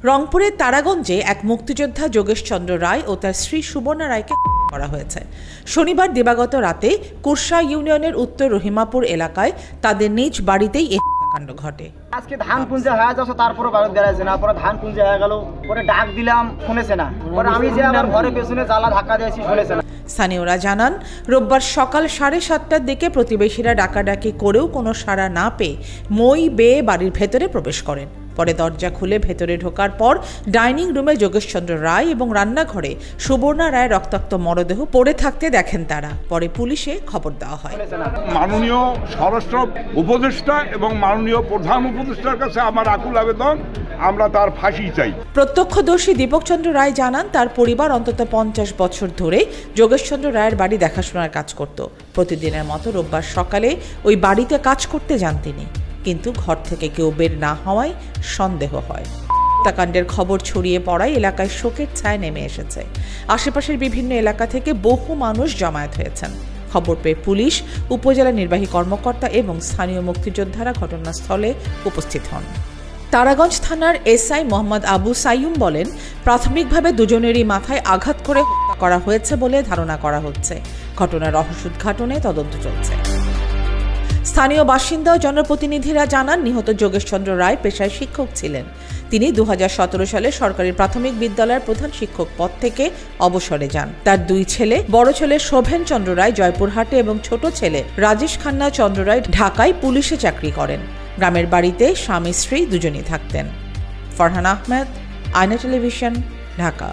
রংপুরের তারাগঞ্জে এক মুক্তিযোদ্ধা যোগেশ চন্দ্র রায় ও তার স্ত্রী সুবর্ণা রায়কে করা হয়েছে। শনিবার দিবাগত রাতে কুরসা ইউনিয়নের উত্তর রহিমাপুর এলাকায় তাদের নিজ বাড়িতেই এই কাণ্ড ঘটে। আজকে ধান পুঞ্জা হয়ে যাচ্ছে, তারপরে বাড়ি দাঁড়াইছে না, পরে ধান পুঞ্জা হয়ে গেল, পরে ডাক দিলাম শুনেছে না, পরে আমি যে আমার ঘরে পেছনে জ্বালা ধাক্কা দিয়েছি শুনেছে না। স্থানীয়রা জানান, রোববার সকাল 7:30টার দিকে প্রতিবেশীরা ডাকাডাকি করেও কোনো সাড়া না পেয়ে মই বেয়ে বাড়ির ভেতরে প্রবেশ করেন। পরে দরজা খুলে ভেতরে ঢোকার পর ডাইনিং রুমে যোগেশচন্দ্র রায় এবং রান্নাঘরে সুবর্ণা রায় রক্তাক্ত মরদেহ পড়ে থাকতে দেখেন তারা। পরে পুলিশে খবর দেওয়া হয়। মাননীয় স্বরাষ্ট্র উপদেষ্টা এবং মাননীয় প্রধান উপদেষ্টার কাছে আমার আকুল আবেদন, আমরা তার ফাঁসি চাই। প্রত্যক্ষদর্শী দীপকচন্দ্র রায় জানান, তার পরিবার অন্তত 50 বছর ধরে যোগেশচন্দ্র রায়ের বাড়ি দেখাশোনার কাজ করত। প্রতিদিনের মতো রোববার সকালে ওই বাড়িতে কাজ করতে যান তিনি, কিন্তু ঘর থেকে কেউ বের না হওয়ায় সন্দেহ হয়। হত্যাকাণ্ডের খবর ছড়িয়ে পড়ায় এলাকায় শোকের ছায়া নেমে এসেছে। আশেপাশের বিভিন্ন এলাকা থেকে বহু মানুষ জমায়েত হয়েছেন। খবর পেয়ে পুলিশ, উপজেলা নির্বাহী কর্মকর্তা এবং স্থানীয় মুক্তিযোদ্ধারা ঘটনাস্থলে উপস্থিত হন। তারাগঞ্জ থানার এসআই মোহাম্মদ আবু সাইয়ুম বলেন, প্রাথমিকভাবে দুজনেরই মাথায় আঘাত করে হত্যা করা হয়েছে বলে ধারণা করা হচ্ছে। ঘটনার রহস্য উদ্ঘাটনে তদন্ত চলছে। স্থানীয় বাসিন্দা ও জনপ্রতিনিধিরা জানান, নিহত যোগেশচন্দ্র রায় পেশায় শিক্ষক ছিলেন। তিনি 2017 সালে সরকারি প্রাথমিক বিদ্যালয়ের প্রধান শিক্ষক পদ থেকে অবসরে যান। তার দুই ছেলে, বড় ছেলে শোভেন চন্দ্র রায় জয়পুরহাটে এবং ছোট ছেলে রাজেশ খান্না চন্দ্র রায় ঢাকায় পুলিশে চাকরি করেন। গ্রামের বাড়িতে স্বামী স্ত্রী দুজনই থাকতেন। ফরহান আহমেদ, আয়না টেলিভিশন, ঢাকা।